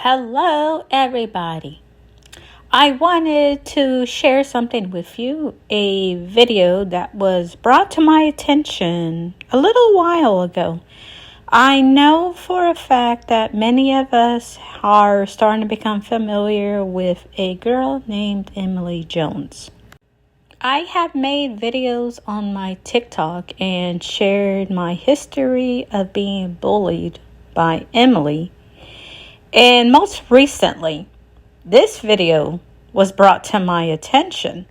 Hello, everybody. I wanted to share something with you, a video that was brought to my attention a little while ago. I know for a fact that many of us are starting to become familiar with a girl named Emily Jones. I have made videos on my TikTok and shared my history of being bullied by Emily. And most recently, this video was brought to my attention.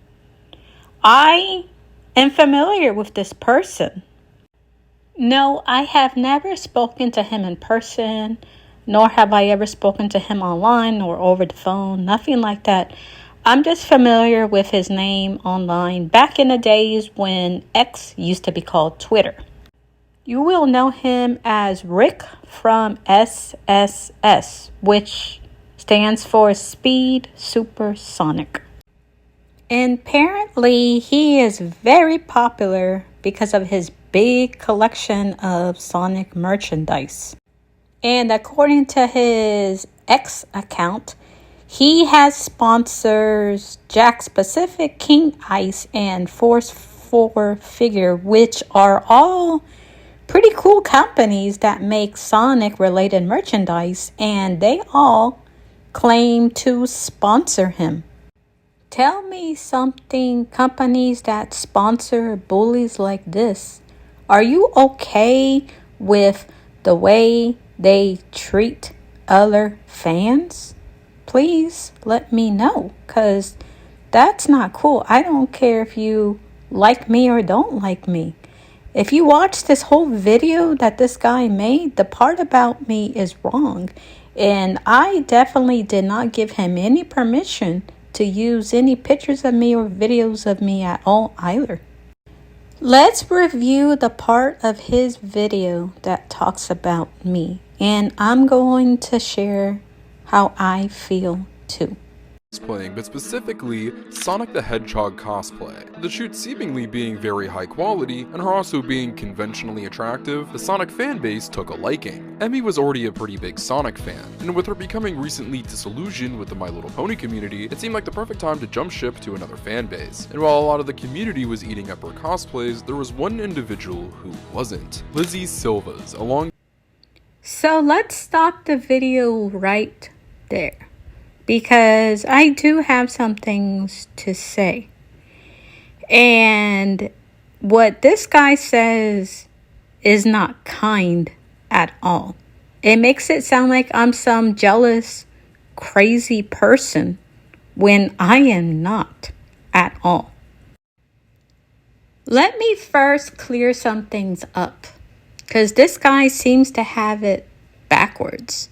I am familiar with this person. No, I have never spoken to him in person, nor have I ever spoken to him online or over the phone, nothing like that. I'm just familiar with his name online back in the days when X used to be called Twitter. You will know him as Rick from SSS, which stands for Speed Supersonic. And apparently he is very popular because of his big collection of Sonic merchandise. And according to his X account, he has sponsors Jack Pacific, King Ice, and Force 4 Figure, which are all pretty cool companies that make Sonic related merchandise, and they all claim to sponsor him. Tell me something, companies that sponsor bullies like this. Are you okay with the way they treat other fans? Please let me know, because that's not cool. I don't care if you like me or don't like me. If you watch this whole video that this guy made, the part about me is wrong. And I definitely did not give him any permission to use any pictures of me or videos of me at all either. Let's review the part of his video that talks about me. And I'm going to share how I feel too. Cosplaying, but specifically Sonic the Hedgehog cosplay. The shoot seemingly being very high quality, and her also being conventionally attractive, the Sonic fanbase took a liking. Emmy was already a pretty big Sonic fan, and with her becoming recently disillusioned with the My Little Pony community, it seemed like the perfect time to jump ship to another fanbase. And while a lot of the community was eating up her cosplays, there was one individual who wasn't. Lizzie Silva's along. So let's stop the video right there, because I do have some things to say. And what this guy says is not kind at all. It makes it sound like I'm some jealous, crazy person when I am not at all. Let me first clear some things up, because this guy seems to have it backwards.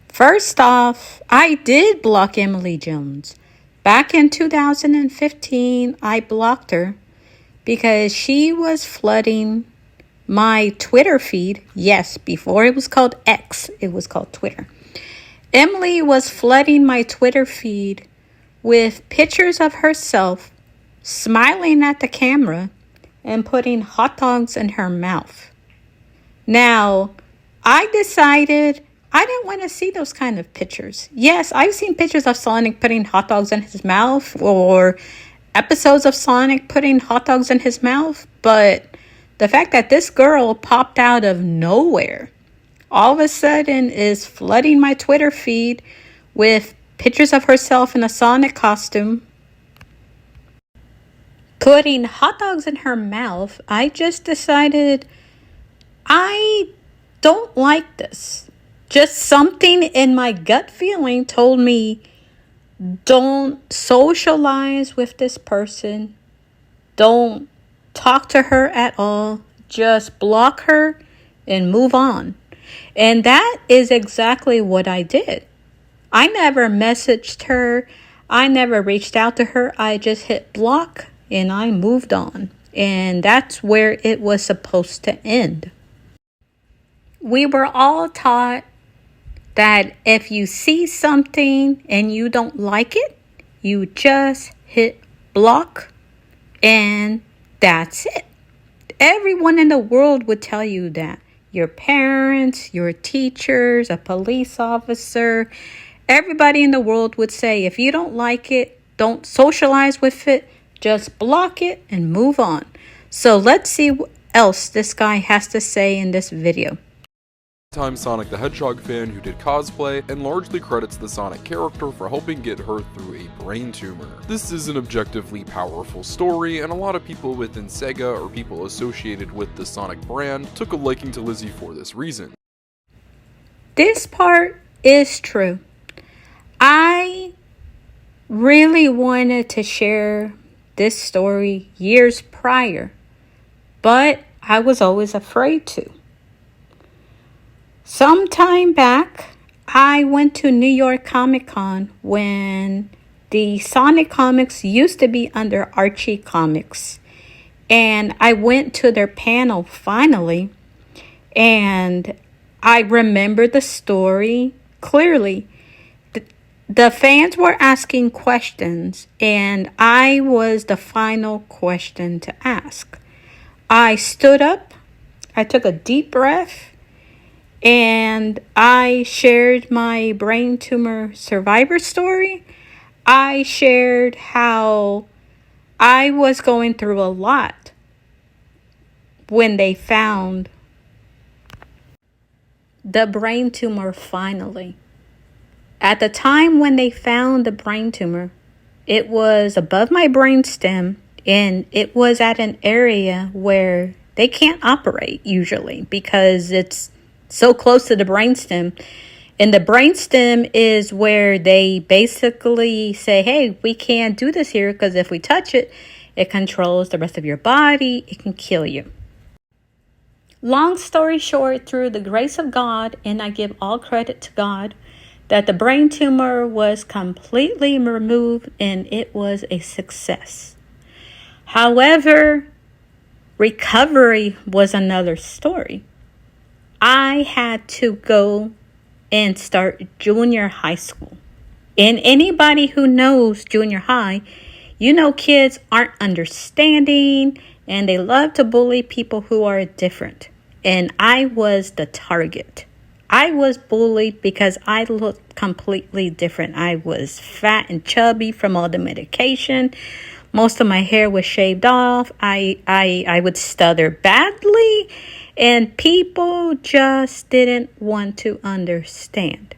First off, I did block Emily Jones. Back in 2015, I blocked her because she was flooding my Twitter feed. Yes, before it was called X, it was called Twitter. Emily was flooding my Twitter feed with pictures of herself smiling at the camera and putting hot dogs in her mouth. Now, I decided I didn't want to see those kind of pictures. Yes, I've seen pictures of Sonic putting hot dogs in his mouth, or episodes of Sonic putting hot dogs in his mouth, but the fact that this girl popped out of nowhere all of a sudden is flooding my Twitter feed with pictures of herself in a Sonic costume, putting hot dogs in her mouth, I just decided I don't like this. Just something in my gut feeling told me, don't socialize with this person. Don't talk to her at all. Just block her and move on. And that is exactly what I did. I never messaged her. I never reached out to her. I just hit block and I moved on. And that's where it was supposed to end. We were all taught that if you see something and you don't like it, you just hit block and that's it. Everyone in the world would tell you that. your parents, your teachers, a police officer, everybody in the world would say, if you don't like it, don't socialize with it, just block it and move on. So let's see what else this guy has to say in this video. Time Sonic the Hedgehog fan who did cosplay and largely credits the Sonic character for helping get her through a brain tumor. This is an objectively powerful story, and a lot of people within Sega or people associated with the Sonic brand took a liking to Lizzie for this reason. This part is true. I really wanted to share this story years prior, but I was always afraid to. Some time back, I went to New York Comic Con when the Sonic comics used to be under Archie Comics. And I went to their panel finally, and I remember the story clearly. The fans were asking questions, and I was the final question to ask. I stood up, I took a deep breath, and I shared my brain tumor survivor story. I shared how I was going through a lot when they found the brain tumor finally. At the time when they found the brain tumor, it was above my brainstem, and it was at an area where they can't operate usually because it's so close to the brainstem. And the brainstem is where they basically say, hey, we can't do this here because if we touch it, it controls the rest of your body. It can kill you. Long story short, through the grace of God, and I give all credit to God, that the brain tumor was completely removed and it was a success. However, recovery was another story. I had to go and start junior high school. And anybody who knows junior high, you know kids aren't understanding and they love to bully people who are different. And I was the target. I was bullied because I looked completely different. I was fat and chubby from all the medication. Most of my hair was shaved off. I would stutter badly. And people just didn't want to understand.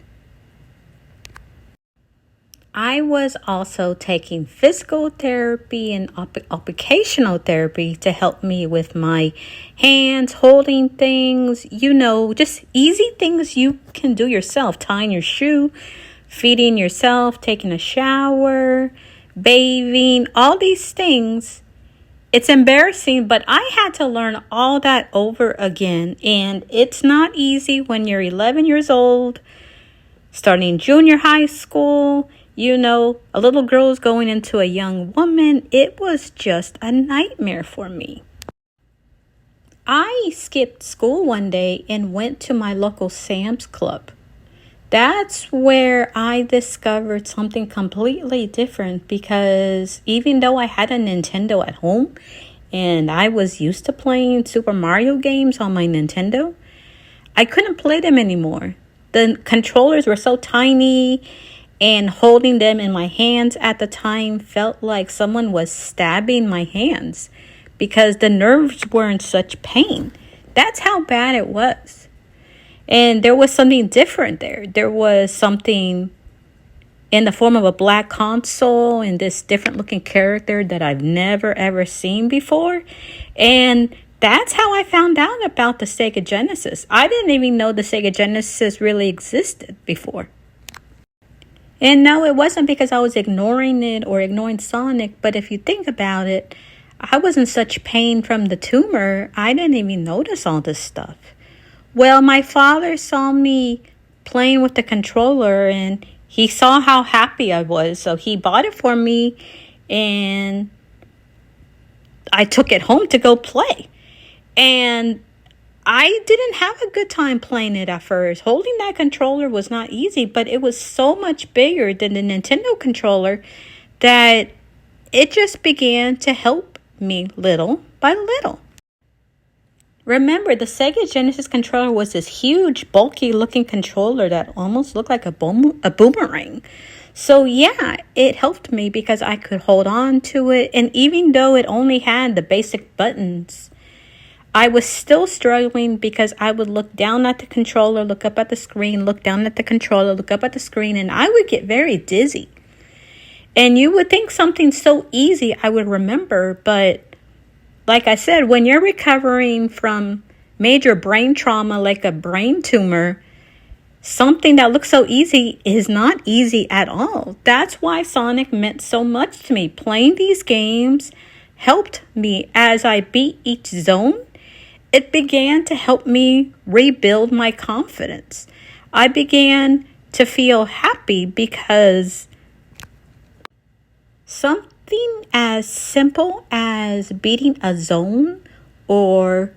I was also taking physical therapy and occupational therapy to help me with my hands, holding things, just easy things you can do yourself. Tying your shoe, feeding yourself, taking a shower, bathing, all these things. It's embarrassing, but I had to learn all that over again. And it's not easy when you're 11 years old, starting junior high school. A little girl is going into a young woman. It was just a nightmare for me. I skipped school one day and went to my local Sam's Club. That's where I discovered something completely different, because even though I had a Nintendo at home and I was used to playing Super Mario games on my Nintendo, I couldn't play them anymore. The controllers were so tiny, and holding them in my hands at the time felt like someone was stabbing my hands because the nerves were in such pain. That's how bad it was. And there was something different there. There was something in the form of a black console and this different looking character that I've never ever seen before. And that's how I found out about the Sega Genesis. I didn't even know the Sega Genesis really existed before. And no, it wasn't because I was ignoring it or ignoring Sonic. But if you think about it, I was in such pain from the tumor, I didn't even notice all this stuff. Well, my father saw me playing with the controller and he saw how happy I was. So he bought it for me and I took it home to go play. And I didn't have a good time playing it at first. Holding that controller was not easy, but it was so much bigger than the Nintendo controller that it just began to help me little by little. Remember, the Sega Genesis controller was this huge, bulky looking controller that almost looked like a boomerang. So yeah, it helped me because I could hold on to it. And even though it only had the basic buttons, I was still struggling because I would look down at the controller, look up at the screen, look down at the controller, look up at the screen, and I would get very dizzy. And you would think something so easy I would remember, but like I said, when you're recovering from major brain trauma like a brain tumor, something that looks so easy is not easy at all. That's why Sonic meant so much to me. Playing these games helped me as I beat each zone. It began to help me rebuild my confidence. I began to feel happy because something as simple as beating a zone or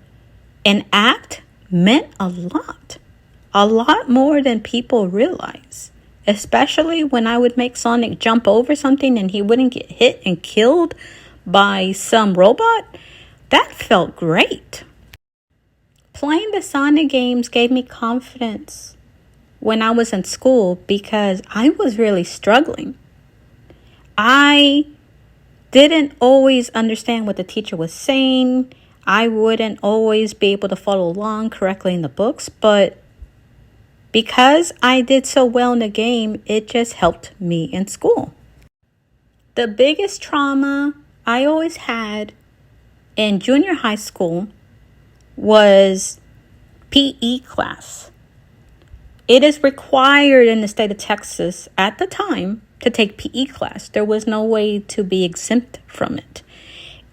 an act meant a lot more than people realize. Especially when I would make Sonic jump over something and he wouldn't get hit and killed by some robot. That felt great. Playing the Sonic games gave me confidence when I was in school because I was really struggling. I didn't always understand what the teacher was saying. I wouldn't always be able to follow along correctly in the books, but because I did so well in the game, it just helped me in school. The biggest trauma I always had in junior high school was PE class. It is required in the state of Texas at the time to take PE class. There was no way to be exempt from it.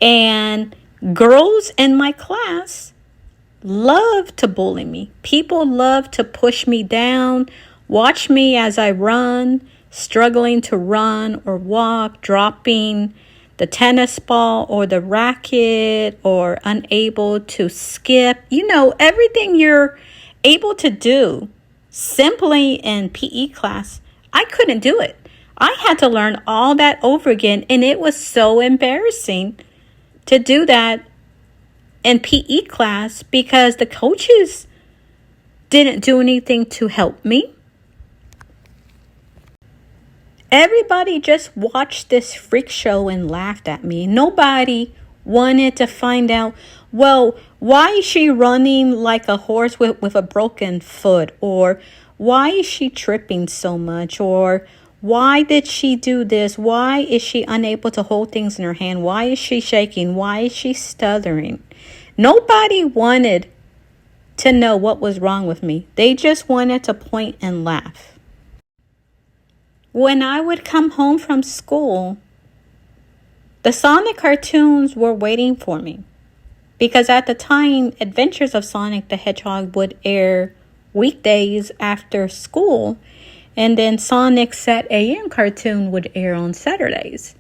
And girls in my class loved to bully me. People loved to push me down, watch me as I run, struggling to run or walk, dropping the tennis ball or the racket, or unable to skip. You know, everything you're able to do simply in PE class, I couldn't do it. I had to learn all that over again, and it was so embarrassing to do that in PE class because the coaches didn't do anything to help me. Everybody just watched this freak show and laughed at me. Nobody wanted to find out, well, why is she running like a horse with a broken foot? Or why is she tripping so much? Or why did she do this? Why is she unable to hold things in her hand? Why is she shaking? Why is she stuttering? Nobody wanted to know what was wrong with me. They just wanted to point and laugh. When I would come home from school, the Sonic cartoons were waiting for me. Because at the time, Adventures of Sonic the Hedgehog would air weekdays after school. And then Sonic Set AM cartoon would air on Saturdays.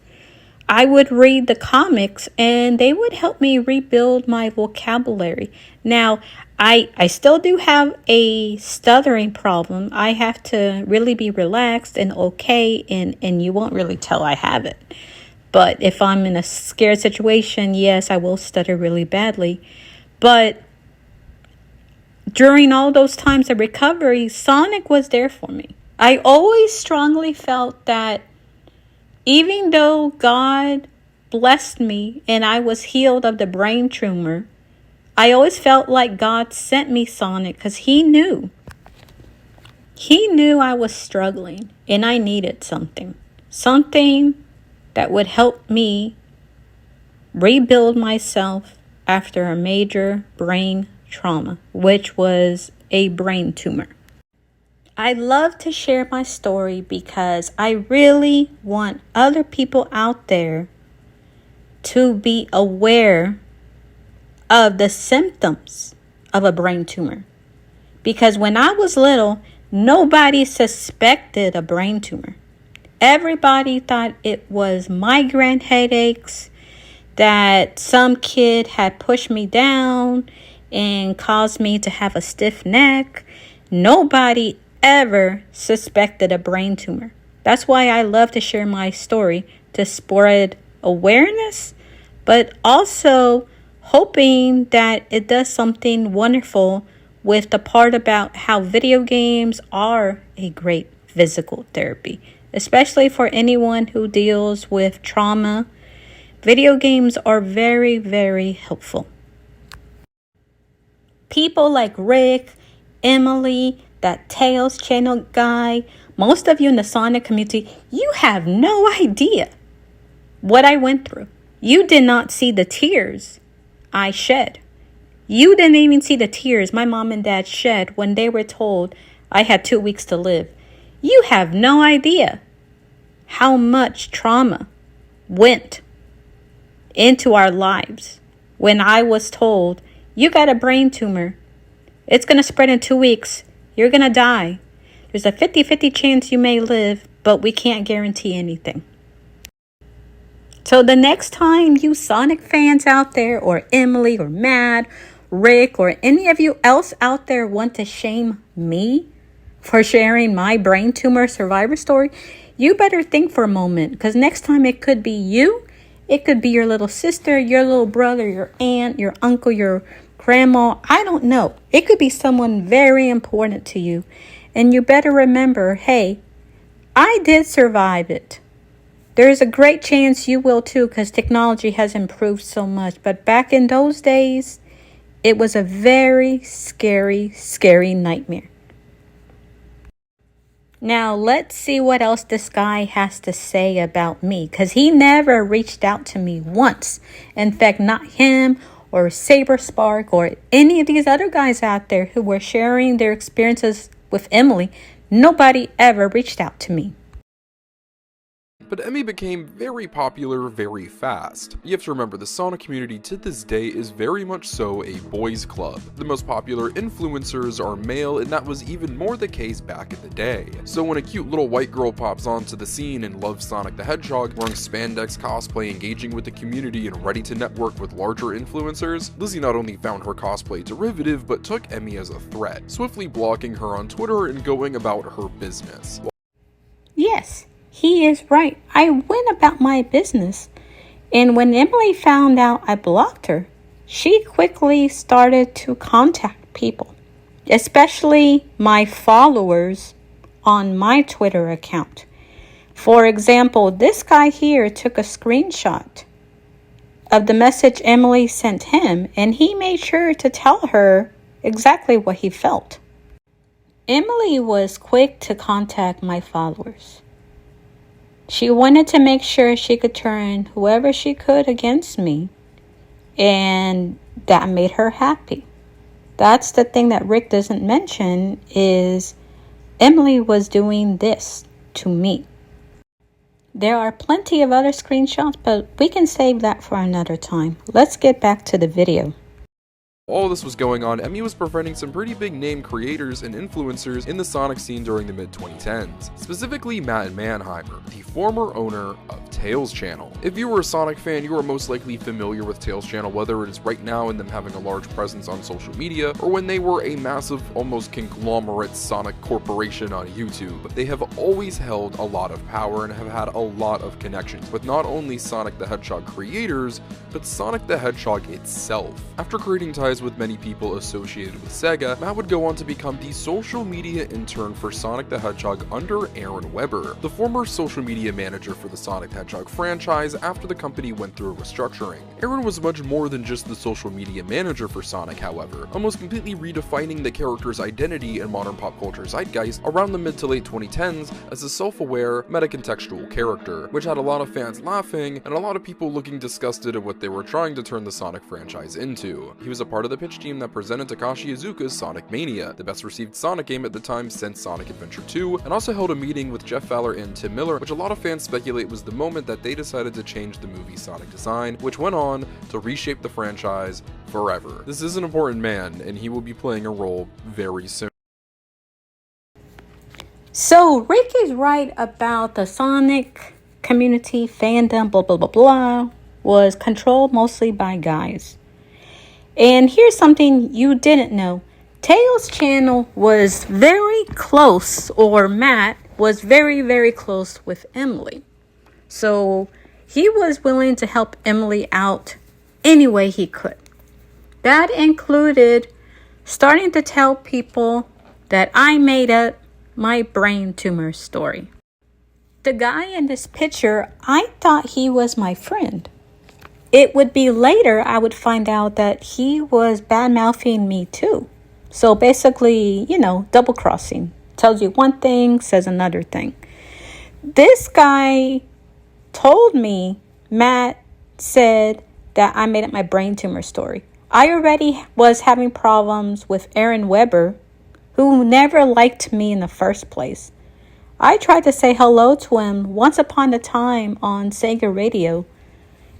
I would read the comics and they would help me rebuild my vocabulary. Now, I still do have a stuttering problem. I have to really be relaxed and okay, and you won't really tell I have it. But if I'm in a scared situation, yes, I will stutter really badly. But during all those times of recovery, Sonic was there for me. I always strongly felt that even though God blessed me and I was healed of the brain tumor, I always felt like God sent me Sonic because He knew. He knew I was struggling and I needed something. Something that would help me rebuild myself after a major brain trauma, which was a brain tumor. I love to share my story because I really want other people out there to be aware of the symptoms of a brain tumor. Because when I was little, nobody suspected a brain tumor. Everybody thought it was migraine headaches, that some kid had pushed me down and caused me to have a stiff neck. Nobody ever suspected a brain tumor. That's why I love to share my story, to spread awareness, but also hoping that it does something wonderful with the part about how video games are a great physical therapy, especially for anyone who deals with trauma. Video games are very, very helpful. People like Rick, Emily, that Tails channel guy, most of you in the Sonic community, you have no idea what I went through. You did not see the tears I shed. You didn't even see the tears my mom and dad shed when they were told I had 2 weeks to live. You have no idea how much trauma went into our lives when I was told, you got a brain tumor. It's going to spread in 2 weeks. You're going to die. There's a 50-50 chance you may live, but we can't guarantee anything. So the next time you Sonic fans out there, or Emily, or Matt, Rick, or any of you else out there want to shame me for sharing my brain tumor survivor story, you better think for a moment, because next time it could be you. It could be your little sister, your little brother, your aunt, your uncle, your grandma. I don't know. It could be someone very important to you. And you better remember, hey, I did survive it. There's a great chance you will too, because technology has improved so much. But back in those days, it was a very scary, scary nightmare. Now, let's see what else this guy has to say about me, because he never reached out to me once. In fact, not him or Saber Spark or any of these other guys out there who were sharing their experiences with Emily. Nobody ever reached out to me. But Emmy became very popular very fast. You have to remember, the Sonic community to this day is very much so a boys club. The most popular influencers are male, and that was even more the case back in the day. So when a cute little white girl pops onto the scene and loves Sonic the Hedgehog, wearing spandex cosplay, engaging with the community, and ready to network with larger influencers, Lizzie not only found her cosplay derivative, but took Emmy as a threat, swiftly blocking her on Twitter and going about her business. Yes. He is right. I went about my business. And when Emily found out I blocked her, she quickly started to contact people, especially my followers on my Twitter account. For example, this guy here took a screenshot of the message Emily sent him, and he made sure to tell her exactly what he felt. Emily was quick to contact my followers. She wanted to make sure she could turn whoever she could against me, and that made her happy. That's the thing that Rick doesn't mention, is Emily was doing this to me. There are plenty of other screenshots, but we can save that for another time. Let's get back to the video. While this was going on, Emmy was befriending some pretty big name creators and influencers in the Sonic scene during the mid-2010s, specifically Matt Mannheimer, the former owner of Tails Channel. If you were a Sonic fan, you are most likely familiar with Tails Channel, whether it is right now in them having a large presence on social media, or when they were a massive, almost conglomerate Sonic corporation on YouTube. They have always held a lot of power and have had a lot of connections with not only Sonic the Hedgehog creators, but Sonic the Hedgehog itself. After creating ties with many people associated with Sega, Matt would go on to become the social media intern for Sonic the Hedgehog under Aaron Weber, the former social media manager for the Sonic the Hedgehog franchise after the company went through a restructuring. Aaron was much more than just the social media manager for Sonic, however, almost completely redefining the character's identity in modern pop culture zeitgeist around the mid to late 2010s as a self-aware, meta-contextual character, which had a lot of fans laughing and a lot of people looking disgusted at what they were trying to turn the Sonic franchise into. He was a part of the pitch team that presented Takashi Iizuka's Sonic Mania, the best received Sonic game at the time since Sonic Adventure 2, and also held a meeting with Jeff Fowler and Tim Miller, which a lot of fans speculate was the moment that they decided to change the movie's Sonic design, which went on to reshape the franchise forever. This is an important man, and he will be playing a role very soon. So Rick is right about the Sonic community, fandom, blah, blah, blah, blah, was controlled mostly by guys. And here's something you didn't know. Tails Channel was very close, or Matt was very, very close with Emily. So he was willing to help Emily out any way he could. That included starting to tell people that I made up my brain tumor story. The guy in this picture, I thought he was my friend. It would be later I would find out that he was bad-mouthing me too. So basically, double crossing. Tells you one thing, says another thing. This guy told me, Matt said that I made up my brain tumor story. I already was having problems with Aaron Weber, who never liked me in the first place. I tried to say hello to him once upon a time on Sega Radio,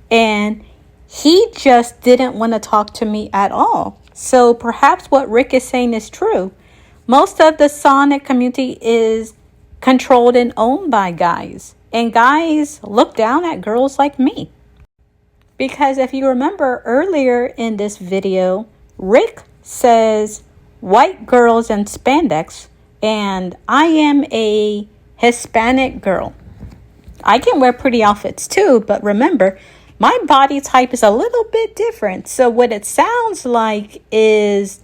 and he just didn't want to talk to me at all. So perhaps what Rick is saying is true. Most of the Sonic community is controlled and owned by guys, and guys look down at girls like me. Because if you remember earlier in this video, Rick says white girls in spandex, and I am a Hispanic girl. I can wear pretty outfits too, but remember, my body type is a little bit different. So what it sounds like is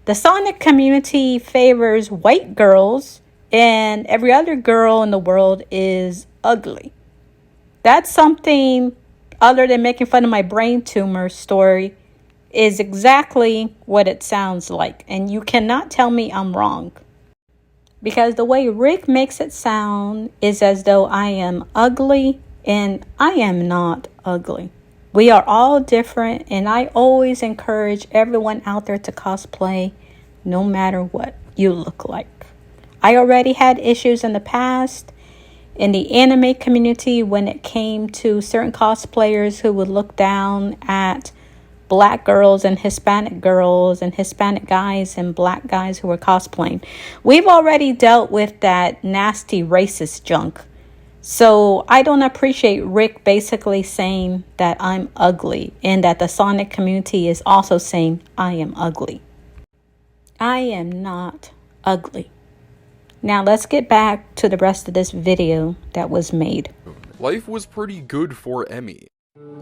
the Sonic community favors white girls and every other girl in the world is ugly. That's something other than making fun of my brain tumor story is exactly what it sounds like. And you cannot tell me I'm wrong. Because the way Rick makes it sound is as though I am ugly, and I am not ugly. We are all different, and I always encourage everyone out there to cosplay no matter what you look like. I already had issues in the past in the anime community when it came to certain cosplayers who would look down at black girls and Hispanic guys and black guys who were cosplaying. We've already dealt with that nasty racist junk. So I don't appreciate Rick basically saying that I'm ugly and that the Sonic community is also saying I am ugly. I am not ugly. Now let's get back to the rest of this video that was made. Life was pretty good for Emmy.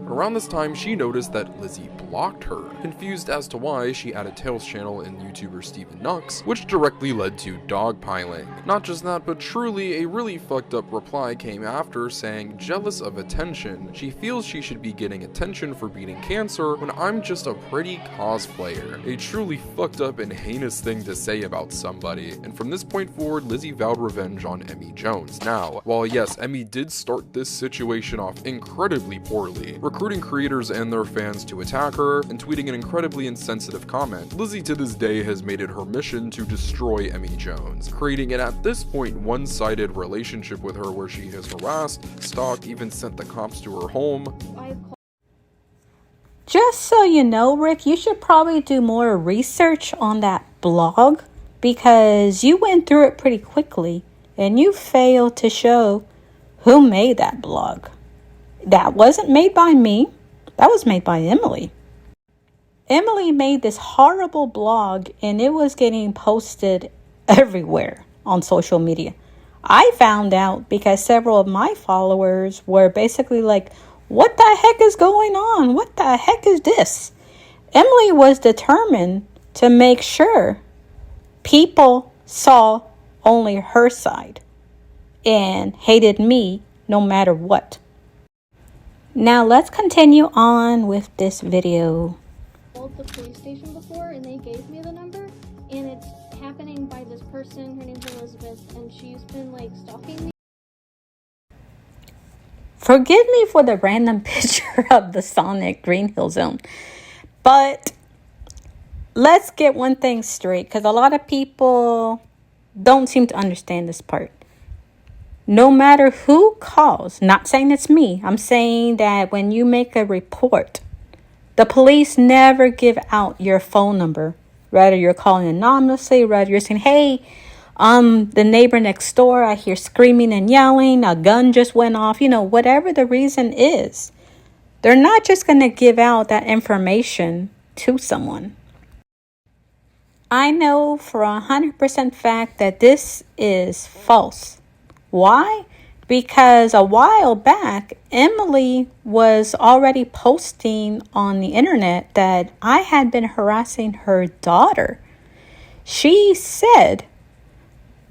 Around this time, she noticed that Lizzie blocked her, confused as to why she added Tails' channel and YouTuber Steven Nux, which directly led to dogpiling. Not just that, but truly a really fucked up reply came after saying, jealous of attention, she feels she should be getting attention for beating cancer when I'm just a pretty cosplayer. A truly fucked up and heinous thing to say about somebody, and from this point forward, Lizzie vowed revenge on Emmy Jones. Now, while yes, Emmy did start this situation off incredibly poorly, recruiting creators and their fans to attack her, and tweeting an incredibly insensitive comment, Lizzie to this day has made it her mission to destroy Emmy Jones, creating an at this point one-sided relationship with her where she has harassed, stalked, even sent the cops to her home. Just so you know, Rick, you should probably do more research on that blog because you went through it pretty quickly and you failed to show who made that blog. That wasn't made by me. That was made by Emily. Emily made this horrible blog and it was getting posted everywhere on social media. I found out because several of my followers were basically like, what the heck is going on? What the heck is this? Emily was determined to make sure people saw only her side and hated me no matter what. Now let's continue on with this video. I called the police station before and they gave me the number, and it's happening by this person. Her name's Elizabeth, and she's been stalking me. Forgive me for the random picture of the Sonic Green Hill Zone, but let's get one thing straight because a lot of people don't seem to understand this part. No matter who calls, not saying it's me, I'm saying that when you make a report, the police never give out your phone number. Rather, you're calling anonymously, rather you're saying, hey, the neighbor next door, I hear screaming and yelling, a gun just went off, whatever the reason is. They're not just going to give out that information to someone. I know for 100% fact that this is false. Why? because a while back, Emily was already posting on the internet that I had been harassing her daughter. She said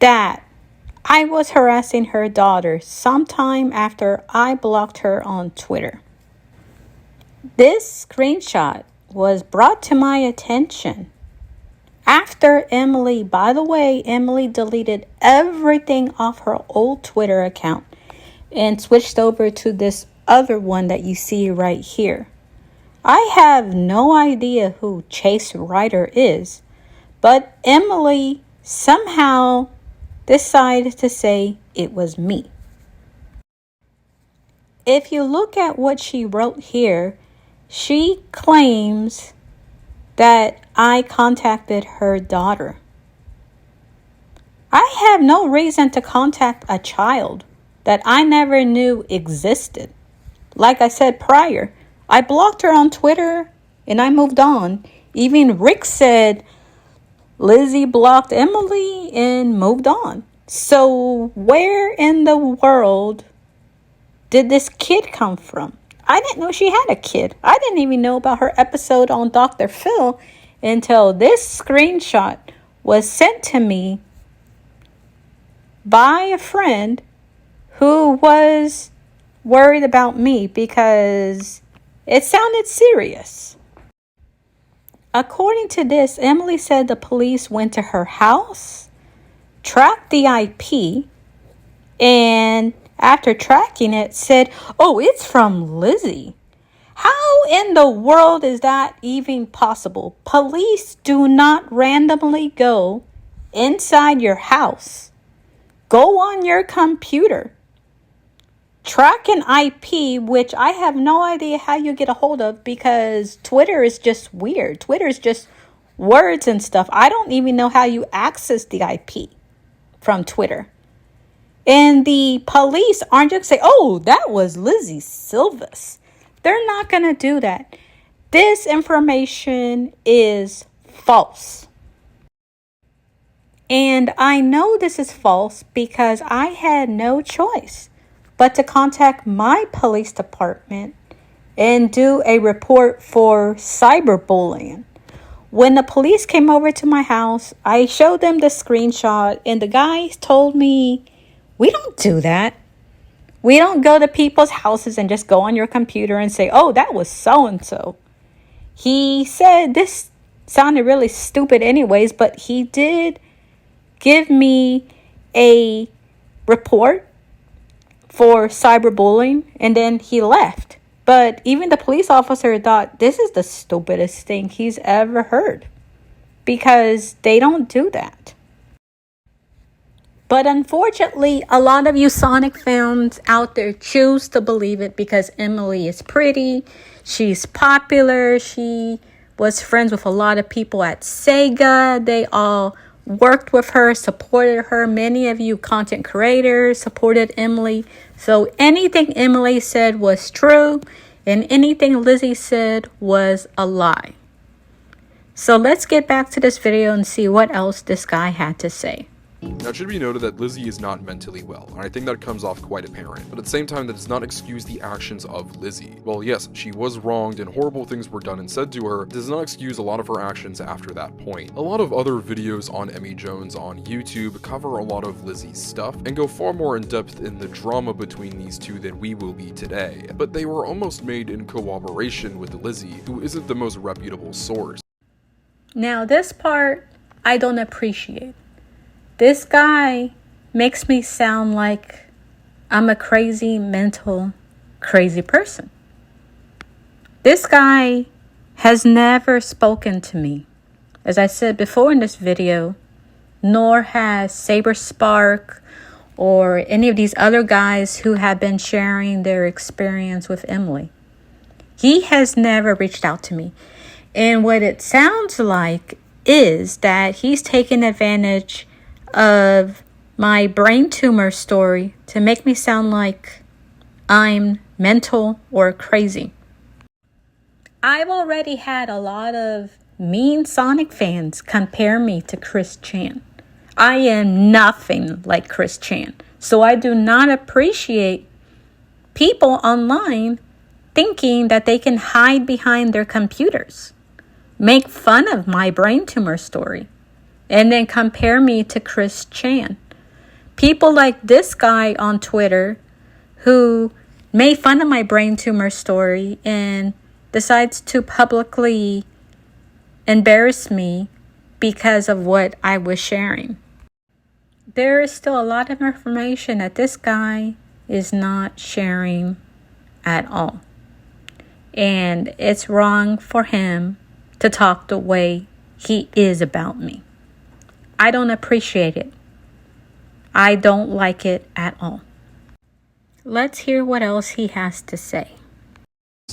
that I was harassing her daughter sometime after I blocked her on Twitter. This screenshot was brought to my attention after Emily, by the way, Emily deleted everything off her old Twitter account and switched over to this other one that you see right here. I have no idea who Chase Ryder is, but Emily somehow decided to say it was me. If you look at what she wrote here, she claims that I contacted her daughter. I have no reason to contact a child that I never knew existed. Like I said prior, I blocked her on Twitter and I moved on. Even Rick said Lizzie blocked Emily and moved on. So where in the world did this kid come from? I didn't know she had a kid. I didn't even know about her episode on Dr. Phil until this screenshot was sent to me by a friend who was worried about me because it sounded serious. According to this, Emily said the police went to her house, tracked the IP, and after tracking it, said, oh, it's from Lizzie. How in the world is that even possible? Police do not randomly go inside your house. Go on your computer. Track an IP, which I have no idea how you get a hold of because Twitter is just weird. Twitter is just words and stuff. I don't even know how you access the IP from Twitter. And the police aren't just say, oh, that was Lizzie Silvas. They're not going to do that. This information is false. And I know this is false because I had no choice but to contact my police department and do a report for cyberbullying. When the police came over to my house, I showed them the screenshot and the guy told me, we don't do that. We don't go to people's houses and just go on your computer and say, oh, that was so-and-so. He said this sounded really stupid anyways, but he did give me a report for cyberbullying and then he left. But even the police officer thought this is the stupidest thing he's ever heard because they don't do that. But unfortunately, a lot of you Sonic fans out there choose to believe it because Emily is pretty, she's popular, she was friends with a lot of people at Sega. They all worked with her, supported her. Many of you content creators supported Emily. So anything Emily said was true and anything Lizzie said was a lie. So let's get back to this video and see what else this guy had to say. Now it should be noted that Lizzie is not mentally well, and I think that comes off quite apparent, but at the same time that does not excuse the actions of Lizzie. Well, yes, she was wronged and horrible things were done and said to her, it does not excuse a lot of her actions after that point. A lot of other videos on Emmy Jones on YouTube cover a lot of Lizzie's stuff and go far more in depth in the drama between these two than we will be today, but they were almost made in cooperation with Lizzie, who isn't the most reputable source. Now this part I don't appreciate. This guy makes me sound like I'm a crazy person. This guy has never spoken to me. As I said before in this video, nor has SaberSpark or any of these other guys who have been sharing their experience with Emily. He has never reached out to me. And what it sounds like is that he's taken advantage of my brain tumor story to make me sound like I'm mental or crazy. I've already had a lot of mean Sonic fans compare me to Chris Chan. I am nothing like Chris Chan. So I do not appreciate people online thinking that they can hide behind their computers, make fun of my brain tumor story, and then compare me to Chris Chan. People like this guy on Twitter who made fun of my brain tumor story and decides to publicly embarrass me because of what I was sharing. There is still a lot of information that this guy is not sharing at all. And it's wrong for him to talk the way he is about me. I don't appreciate it. I don't like it at all. Let's hear what else he has to say.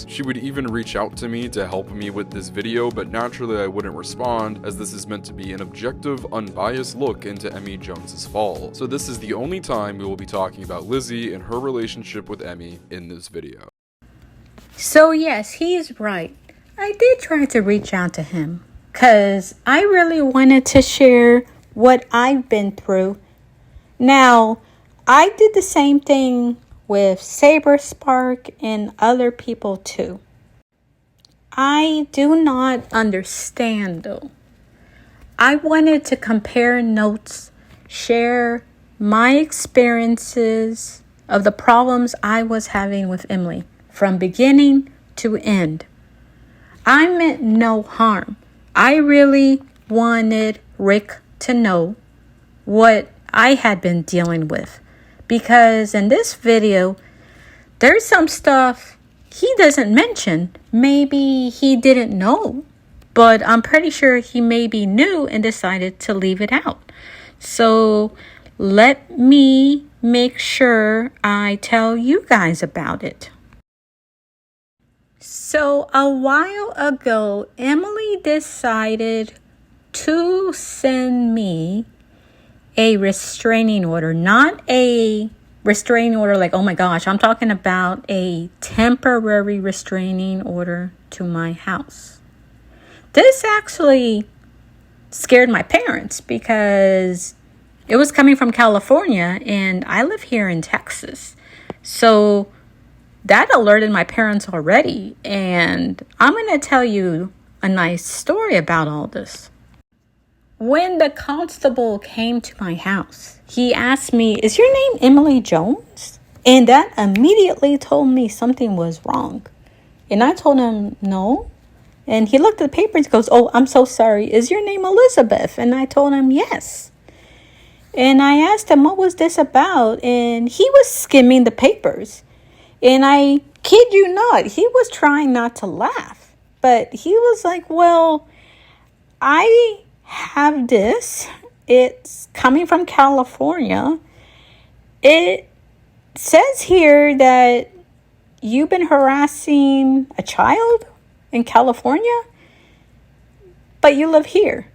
She would even reach out to me to help me with this video, but naturally I wouldn't respond, as this is meant to be an objective, unbiased look into Emmy Jones's fall. So this is the only time we will be talking about Lizzie and her relationship with Emmy in this video. So yes, he's right. I did try to reach out to him because I really wanted to share what I've been through. Now, I did the same thing with Saber Spark and other people too. I do not understand though. I wanted to compare notes, share my experiences of the problems I was having with Emily from beginning to end. I meant no harm. I really wanted Rick to know what I had been dealing with. Because in this video, there's some stuff he doesn't mention. Maybe he didn't know, but I'm pretty sure he maybe knew and decided to leave it out. So let me make sure I tell you guys about it. So a while ago, Emily decided to send me a restraining order, not a restraining order like, oh my gosh, I'm talking about a temporary restraining order to my house. This actually scared my parents because it was coming from California and I live here in Texas. So that alerted my parents already, and I'm going to tell you a nice story about all this. When the constable came to my house, he asked me, "Is your name Emily Jones?" And that immediately told me something was wrong. And I told him no. And he looked at the papers and goes, "Oh, I'm so sorry. Is your name Elizabeth?" And I told him yes. And I asked him, what was this about? And he was skimming the papers. And I kid you not, he was trying not to laugh. But he was like, well, I have this. It's coming from California. It says here that you've been harassing a child in California, but you live here.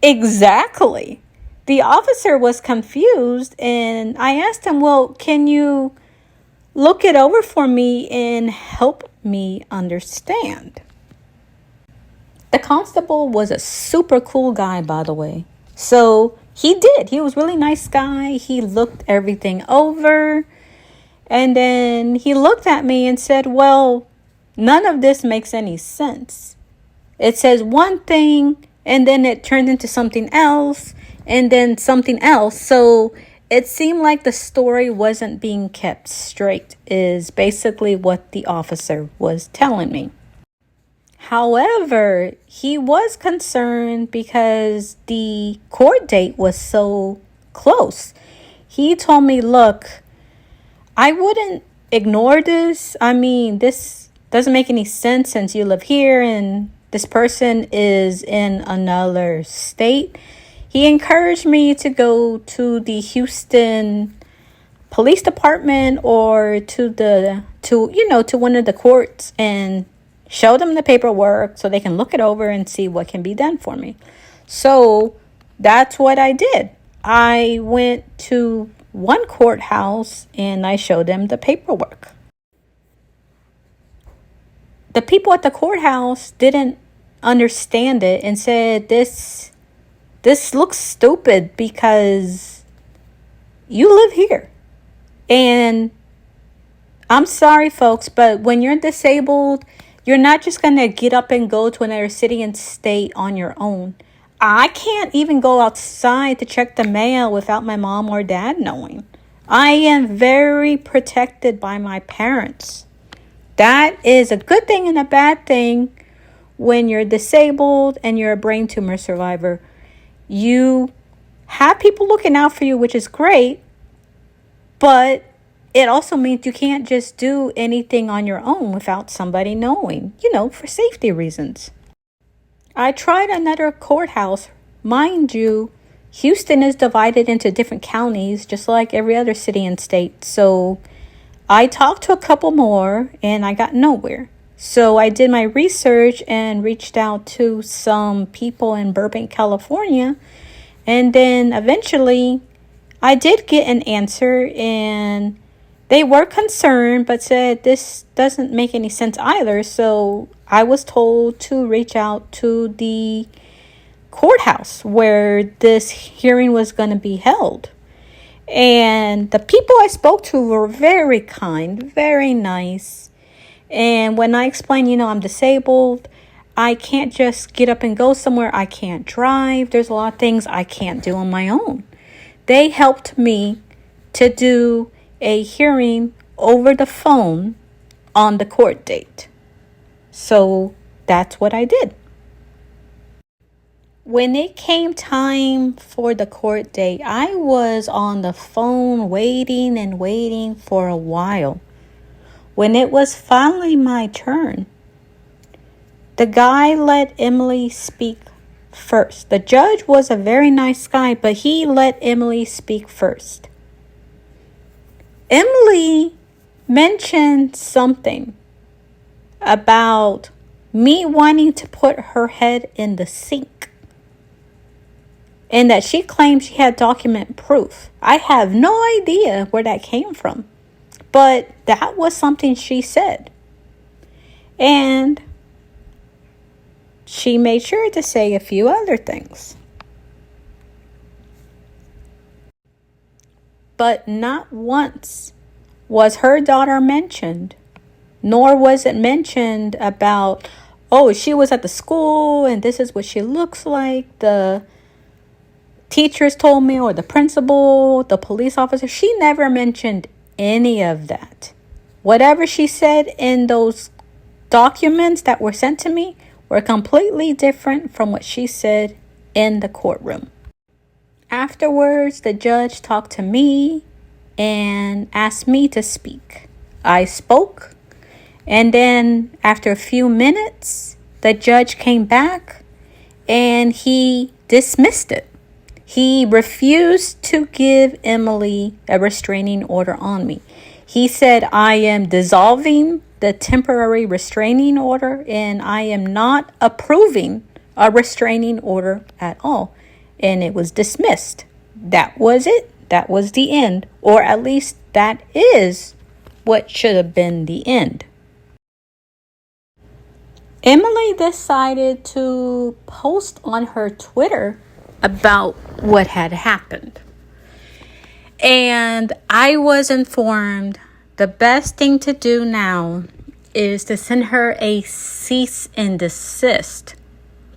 Exactly. The officer was confused, and I asked him, well, can you look it over for me and help me understand? The constable was a super cool guy, by the way. So he did. He was a really nice guy. He looked everything over. And then he looked at me and said, well, none of this makes any sense. It says one thing, and then it turned into something else, and then something else. So it seemed like the story wasn't being kept straight, is basically what the officer was telling me. However, he was concerned because the court date was so close. He told me, look, I wouldn't ignore this. I mean, this doesn't make any sense since you live here and this person is in another state. He encouraged me to go to the Houston Police Department or to one of the courts and show them the paperwork so they can look it over and see what can be done for me. So that's what I did. I went to one courthouse and I showed them the paperwork. The people at the courthouse didn't understand it and said, this looks stupid because you live here. And I'm sorry, folks, but when you're disabled, you're not just going to get up and go to another city and state on your own. I can't even go outside to check the mail without my mom or dad knowing. I am very protected by my parents. That is a good thing and a bad thing when you're disabled and you're a brain tumor survivor. You have people looking out for you, which is great, but it also means you can't just do anything on your own without somebody knowing, for safety reasons. I tried another courthouse. Mind you, Houston is divided into different counties, just like every other city and state. So I talked to a couple more and I got nowhere. So I did my research and reached out to some people in Burbank, California. And then eventually I did get an answer, and they were concerned but said this doesn't make any sense either. So I was told to reach out to the courthouse where this hearing was going to be held. And the people I spoke to were very kind, very nice. And when I explained, I'm disabled, I can't just get up and go somewhere. I can't drive. There's a lot of things I can't do on my own. They helped me to do a hearing over the phone on the court date. So that's what I did. When it came time for the court date, I was on the phone waiting and waiting for a while. When it was finally my turn, the guy let Emily speak first. The judge was a very nice guy, but he let Emily speak first. Emily mentioned something about me wanting to put her head in the sink, and that she claimed she had document proof. I have no idea where that came from, but that was something she said. And she made sure to say a few other things. But not once was her daughter mentioned, nor was it mentioned about, she was at the school and this is what she looks like. The teachers told me, or the principal, the police officer. She never mentioned any of that. Whatever she said in those documents that were sent to me were completely different from what she said in the courtroom. Afterwards, the judge talked to me and asked me to speak. I spoke, and then after a few minutes, the judge came back and he dismissed it. He refused to give Emily a restraining order on me. He said, I am dissolving the temporary restraining order and I am not approving a restraining order at all. And it was dismissed. That was it. That was the end. Or at least that is what should have been the end. Emily decided to post on her Twitter about what had happened. And I was informed the best thing to do now is to send her a cease and desist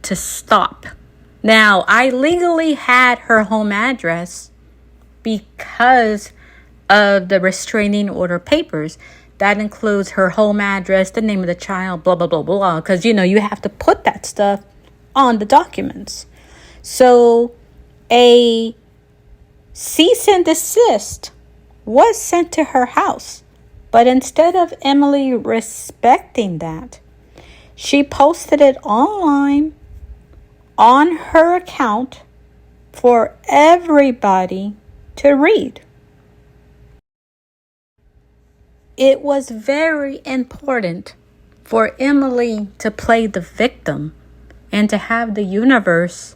to stop. Now, I legally had her home address because of the restraining order papers. That includes her home address, the name of the child, blah, blah, blah, blah. Because, you have to put that stuff on the documents. So a cease and desist was sent to her house. But instead of Emily respecting that, she posted it online on her account for everybody to read. It was very important for Emily to play the victim and to have the universe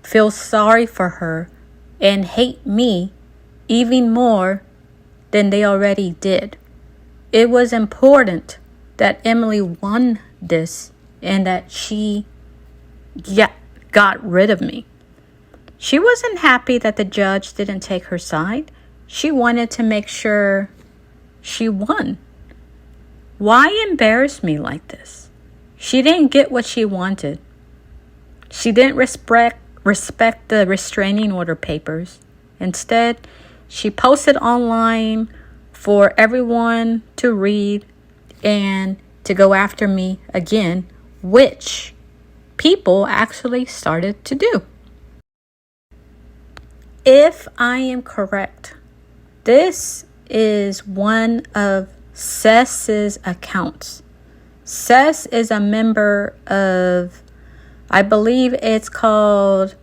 feel sorry for her and hate me even more than they already did. It was important that Emily won this and that she got rid of me. She wasn't happy that the judge didn't take her side, She wanted to make sure she won. Why embarrass me like this? She didn't get what she wanted. She didn't respect the restraining order papers. Instead, she posted online for everyone to read and to go after me again, which people actually started to do. If I am correct, this is one of SSS's accounts. SSS is a member of, I believe it's called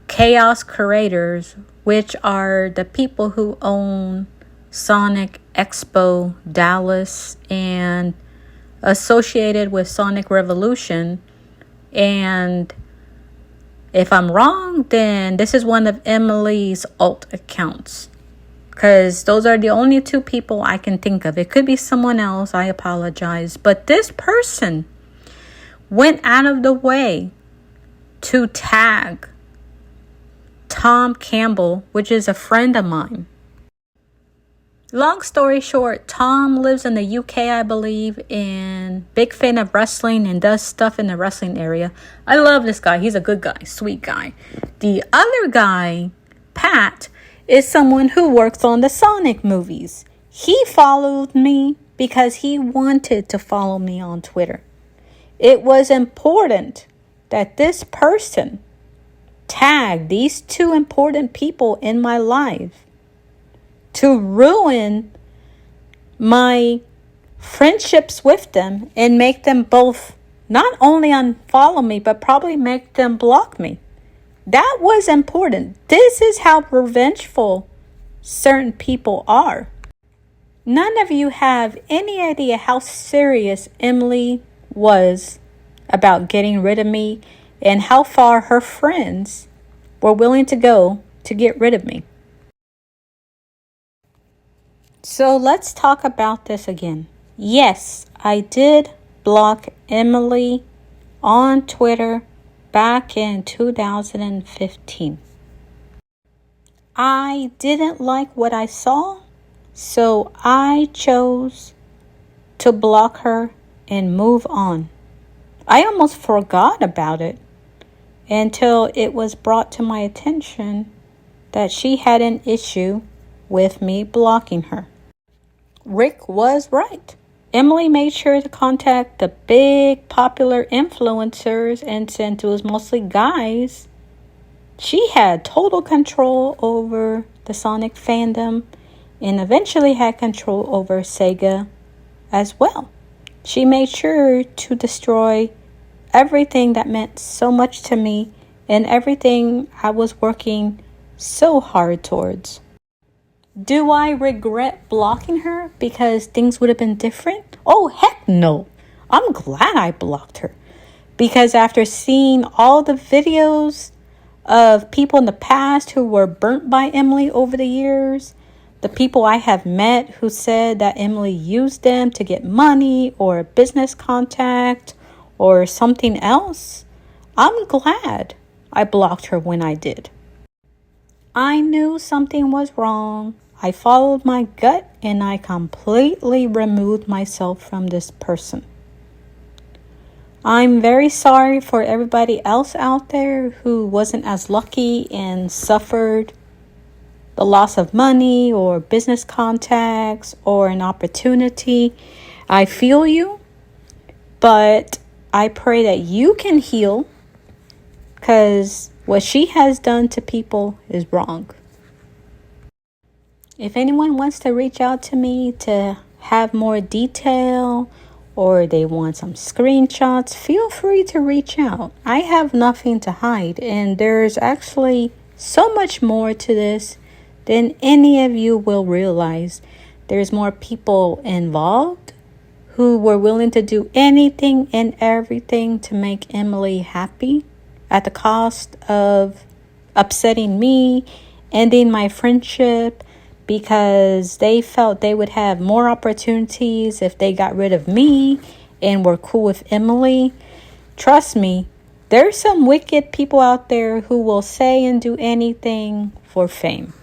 Chaos Creators, which are the people who own Sonic Expo Dallas and associated with Sonic Revolution. And if I'm wrong, then this is one of Emily's alt accounts, because those are the only two people I can think of. It could be someone else. I apologize. But this person went out of the way to tag Tom Campbell, which is a friend of mine. Long story short, Tom lives in the UK, I believe, and big fan of wrestling and does stuff in the wrestling area. I love this guy. He's a good guy, sweet guy. The other guy, Pat, is someone who works on the Sonic movies. He followed me because he wanted to follow me on Twitter. It was important that this person tagged these two important people in my life to ruin my friendships with them and make them both not only unfollow me, but probably make them block me. That was important. This is how revengeful certain people are. None of you have any idea how serious Emily was about getting rid of me and how far her friends were willing to go to get rid of me. So let's talk about this again. Yes, I did block Emily on Twitter back in 2015. I didn't like what I saw, so I chose to block her and move on. I almost forgot about it until it was brought to my attention that she had an issue with me blocking her. Rick was right. Emily made sure to contact the big popular influencers, and since it was mostly guys, she had total control over the Sonic fandom and eventually had control over Sega as well. She made sure to destroy everything that meant so much to me and everything I was working so hard towards. Do I regret blocking her because things would have been different? Oh, heck no. I'm glad I blocked her. Because after seeing all the videos of people in the past who were burnt by Emily over the years, the people I have met who said that Emily used them to get money or a business contact or something else, I'm glad I blocked her when I did. I knew something was wrong. I followed my gut and I completely removed myself from this person. I'm very sorry for everybody else out there who wasn't as lucky and suffered the loss of money or business contacts or an opportunity. I feel you, but I pray that you can heal, because what she has done to people is wrong. If anyone wants to reach out to me to have more detail or they want some screenshots, feel free to reach out. I have nothing to hide, and there's actually so much more to this than any of you will realize. There's more people involved who were willing to do anything and everything to make Emily happy at the cost of upsetting me, ending my friendship, because they felt they would have more opportunities if they got rid of me and were cool with Emily. Trust me, there's some wicked people out there who will say and do anything for fame.